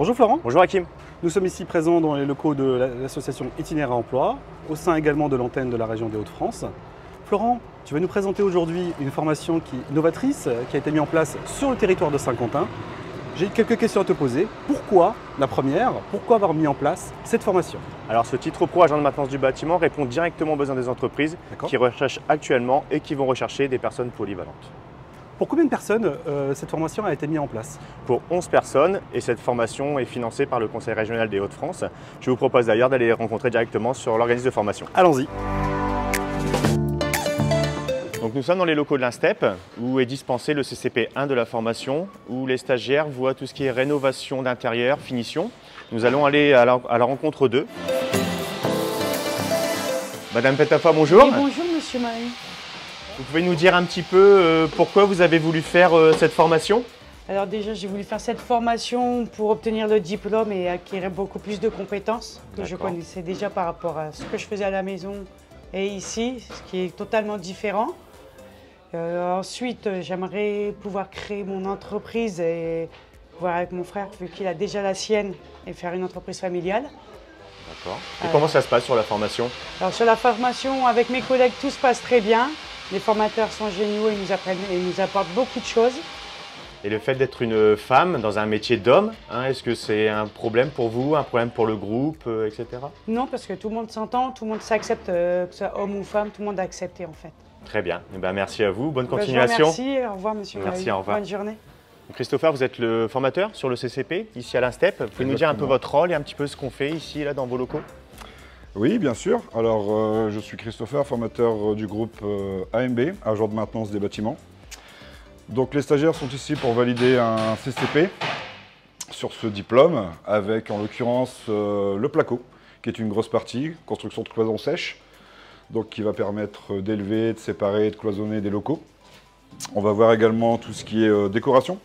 Bonjour Florent. Bonjour Hakim. Nous sommes ici présents dans les locaux de l'association Itinéraire Emploi, au sein également de l'antenne de la région des Hauts-de-France. Florent, tu vas nous présenter aujourd'hui une formation novatrice qui a été mise en place sur le territoire de Saint-Quentin. J'ai quelques questions à te poser. Pourquoi, la première, pourquoi avoir mis en place cette formation? Alors ce titre pro agent de maintenance du bâtiment répond directement aux besoins des entreprises qui recherchent actuellement et qui vont rechercher des personnes polyvalentes. Pour combien de personnes cette formation a été mise en place? Pour 11 personnes, et cette formation est financée par le Conseil régional des Hauts-de-France. Je vous propose d'ailleurs d'aller les rencontrer directement sur l'organisme de formation. Allons-y. Donc nous sommes dans les locaux de l'INSTEP où est dispensé le CCP 1 de la formation, où les stagiaires voient tout ce qui est rénovation d'intérieur, finition. Nous allons aller à la rencontre d'eux. Madame Petafa, bonjour. Oui, bonjour Monsieur Marie. Vous pouvez nous dire un petit peu pourquoi vous avez voulu faire cette formation? Alors déjà, j'ai voulu faire cette formation pour obtenir le diplôme et acquérir beaucoup plus de compétences que je connaissais déjà par rapport à ce que je faisais à la maison et ici, ce qui est totalement différent. Ensuite, j'aimerais pouvoir créer mon entreprise et voir avec mon frère, vu qu'il a déjà la sienne, et faire une entreprise familiale. D'accord. Et comment ça se passe sur la formation? Alors sur la formation, avec mes collègues, tout se passe très bien. Les formateurs sont géniaux et nous apportent beaucoup de choses. Et le fait d'être une femme dans un métier d'homme, est-ce que c'est un problème pour vous, un problème pour le groupe, etc. Non, parce que tout le monde s'entend, tout le monde s'accepte, que ce soit homme ou femme, tout le monde a accepté en fait. Très bien. Eh bien, merci à vous. Bonne continuation. Merci. Au revoir, monsieur. Merci, au revoir. Bonne journée. Christopher, vous êtes le formateur sur le CCP, ici à l'INSTEP. Vous pouvez nous dire un peu votre rôle et un petit peu ce qu'on fait ici, là, dans vos locaux? Oui, bien sûr. Alors, je suis Christopher, formateur du groupe AMB, agent de maintenance des bâtiments. Donc, les stagiaires sont ici pour valider un CCP sur ce diplôme, avec en l'occurrence le placo, qui est une grosse partie, construction de cloisons sèches, donc qui va permettre d'élever, de séparer et de cloisonner des locaux. On va voir également tout ce qui est décoration,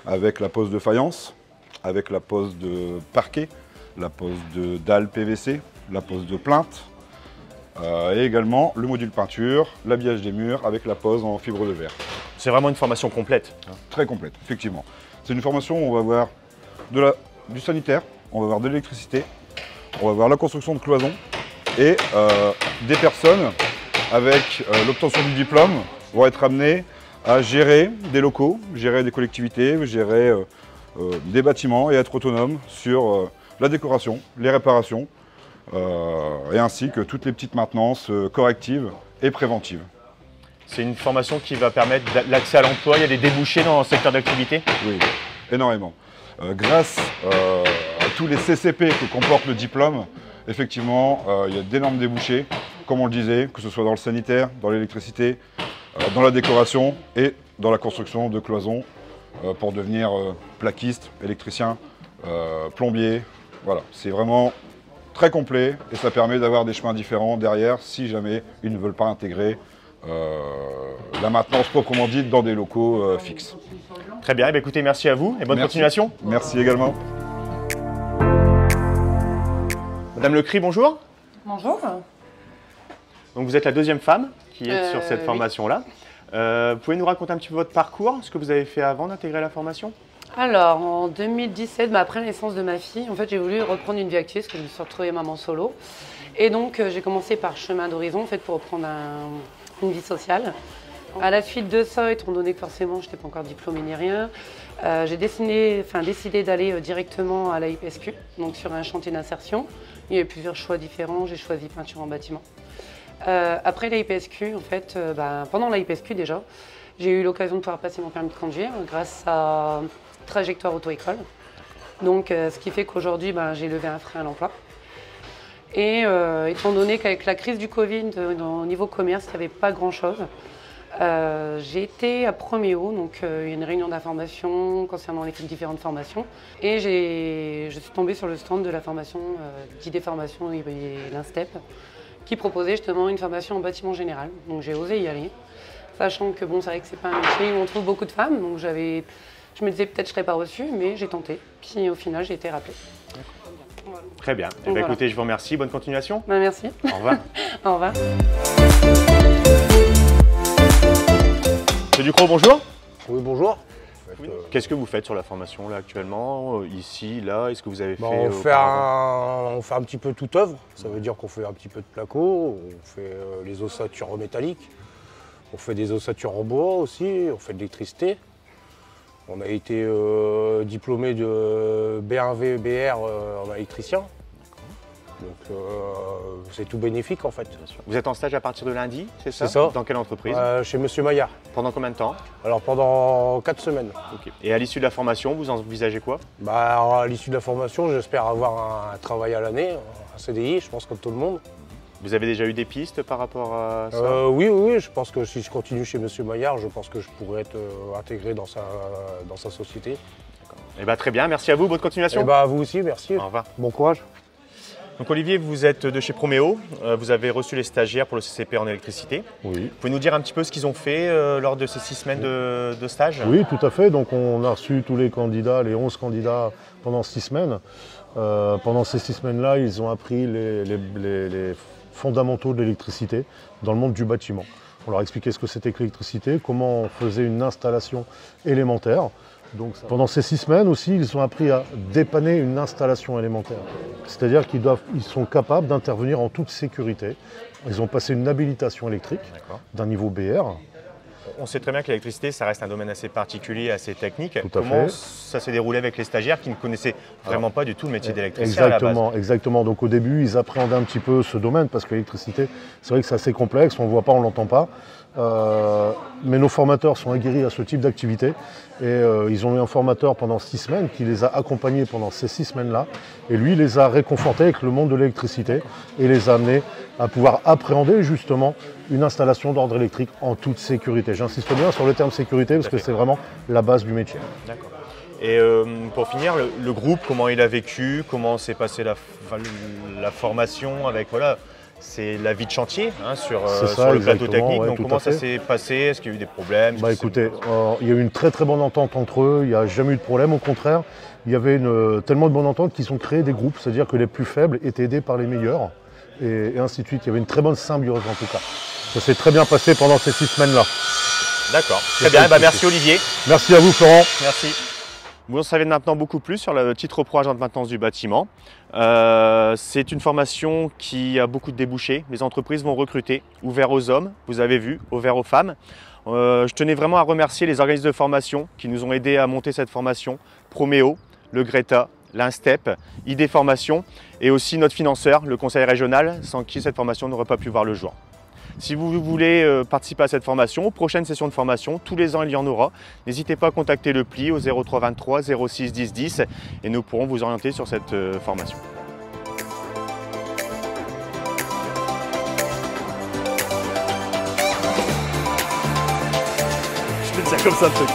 avec la pose de faïence, avec la pose de parquet, la pose de dalles PVC, la pose de plinthe, et également le module peinture, l'habillage des murs avec la pose en fibre de verre. C'est vraiment une formation complète. Très complète, effectivement. C'est une formation où on va voir du sanitaire, on va voir de l'électricité, on va voir la construction de cloisons et des personnes avec l'obtention du diplôme vont être amenées à gérer des locaux, gérer des collectivités, gérer des bâtiments et être autonomes sur la décoration, les réparations, et ainsi que toutes les petites maintenances correctives et préventives. C'est une formation qui va permettre l'accès à l'emploi. Il y a des débouchés dans le secteur d'activité? Oui, énormément. Grâce à tous les CCP que comporte le diplôme, effectivement, il y a d'énormes débouchés, comme on le disait, que ce soit dans le sanitaire, dans l'électricité, dans la décoration et dans la construction de cloisons pour devenir plaquiste, électricien, plombier. Voilà, c'est vraiment très complet et ça permet d'avoir des chemins différents derrière si jamais ils ne veulent pas intégrer la maintenance proprement dite dans des locaux fixes. Très bien, écoutez, merci à vous et bonne continuation. Merci également. Madame Lecry, bonjour. Bonjour. Donc vous êtes la deuxième femme qui est sur cette formation-là. Vous pouvez nous raconter un petit peu votre parcours, ce que vous avez fait avant d'intégrer la formation? Alors, en 2017, après la naissance de ma fille, en fait, j'ai voulu reprendre une vie active parce que je me suis retrouvée maman solo. Et donc, j'ai commencé par chemin d'horizon, en fait, pour reprendre une vie sociale. À la suite de ça, étant donné que forcément, je n'étais pas encore diplômée ni rien, j'ai décidé d'aller directement à la IPSQ, donc sur un chantier d'insertion. Il y avait plusieurs choix différents, j'ai choisi peinture en bâtiment. Après la IPSQ, en fait, pendant la IPSQ déjà, j'ai eu l'occasion de pouvoir passer mon permis de conduire grâce à Trajectoire Auto-École. Donc, ce qui fait qu'aujourd'hui, j'ai levé un frein à l'emploi. Et étant donné qu'avec la crise du Covid, au niveau commerce, il n'y avait pas grand-chose, j'ai été à Proméo, donc une réunion d'information concernant les différentes formations. Et je suis tombée sur le stand de la formation d'ID Formation et l'INSTEP, qui proposait justement une formation en bâtiment général. Donc j'ai osé y aller, sachant que bon, c'est vrai que c'est pas un métier où on trouve beaucoup de femmes, donc je me disais peut-être je ne serais pas reçue, mais j'ai tenté. Puis au final, j'ai été rappelée. Voilà. Très bien. Écoutez, je vous remercie. Bonne continuation. Merci. Au revoir. Au revoir. Monsieur Ducrot, bonjour. Oui, bonjour. fait. Qu'est-ce que vous faites sur la formation là actuellement, ici, là? Est-ce que vous avez fait On fait un petit peu toute œuvre, ça veut dire qu'on fait un petit peu de placo, on fait les ossatures métalliques, on fait des ossatures en bois aussi, on fait de l'électricité. On a été diplômé de B1V, BR en électricien. Donc c'est tout bénéfique en fait. Vous êtes en stage à partir de lundi, c'est ça? C'est ça. Dans quelle entreprise? Chez Monsieur Maillard. Pendant combien de temps? Alors pendant 4 semaines. Okay. Et à l'issue de la formation, vous envisagez quoi? À l'issue de la formation, j'espère avoir un travail à l'année, un CDI, je pense comme tout le monde. Vous avez déjà eu des pistes par rapport à ça? Oui, je pense que si je continue chez Monsieur Maillard, je pense que je pourrais être intégré dans sa société. Eh ben, très bien, merci à vous, bonne continuation. À vous aussi, merci. Au revoir. Bon courage. Donc Olivier, vous êtes de chez Proméo, vous avez reçu les stagiaires pour le CCP en électricité. Oui. Vous pouvez nous dire un petit peu ce qu'ils ont fait lors de ces 6 semaines de stage? Oui, tout à fait. Donc on a reçu tous les candidats, les 11 candidats pendant 6 semaines. Pendant ces 6 semaines-là, ils ont appris les fondamentaux de l'électricité dans le monde du bâtiment. On leur a expliqué ce que c'était que l'électricité, comment on faisait une installation élémentaire. Donc, pendant ces 6 semaines aussi, ils ont appris à dépanner une installation élémentaire. C'est-à-dire qu'ils sont capables d'intervenir en toute sécurité. Ils ont passé une habilitation électrique d'un niveau BR. On sait très bien que l'électricité, ça reste un domaine assez particulier, assez technique. Tout à Comment fait. ça s'est déroulé avec les stagiaires qui ne connaissaient vraiment pas du tout le métier d'électricien à la base? Exactement. Donc au début, ils appréhendaient un petit peu ce domaine parce que l'électricité, c'est vrai que c'est assez complexe, on ne voit pas, on ne l'entend pas. Mais nos formateurs sont aguerris à ce type d'activité et ils ont eu un formateur pendant 6 semaines qui les a accompagnés pendant ces 6 semaines-là et lui les a réconfortés avec le monde de l'électricité et les a amenés à pouvoir appréhender justement une installation d'ordre électrique en toute sécurité. J'insiste bien sur le terme sécurité parce que c'est vraiment la base du métier. D'accord. Et pour finir, le groupe, comment il a vécu, comment s'est passée la formation avec, voilà, c'est la vie de chantier sur le plateau technique. Ouais, donc comment ça s'est passé? Est-ce qu'il y a eu des problèmes? Écoutez, il y a eu une très bonne entente entre eux, il n'y a jamais eu de problème. Au contraire, il y avait tellement de bonne entente qu'ils ont créé des groupes, c'est-à-dire que les plus faibles étaient aidés par les meilleurs et ainsi de suite. Il y avait une très bonne symbiose en tout cas. Ça s'est très bien passé pendant ces 6 semaines-là. D'accord, très bien. Merci Olivier. Merci à vous Florent. Merci. Vous en savez maintenant beaucoup plus sur le titre pro agent de maintenance du bâtiment. C'est une formation qui a beaucoup de débouchés. Les entreprises vont recruter, ouvert aux hommes, vous avez vu, ouvert aux femmes. Je tenais vraiment à remercier les organismes de formation qui nous ont aidés à monter cette formation. Proméo, le Greta, l'Instep, ID Formation et aussi notre financeur, le conseil régional, sans qui cette formation n'aurait pas pu voir le jour. Si vous voulez participer à cette formation, aux prochaines sessions de formation, tous les ans il y en aura, n'hésitez pas à contacter le PLI au 03 23 06 10 10 et nous pourrons vous orienter sur cette formation. Je vais te dire comme ça le truc.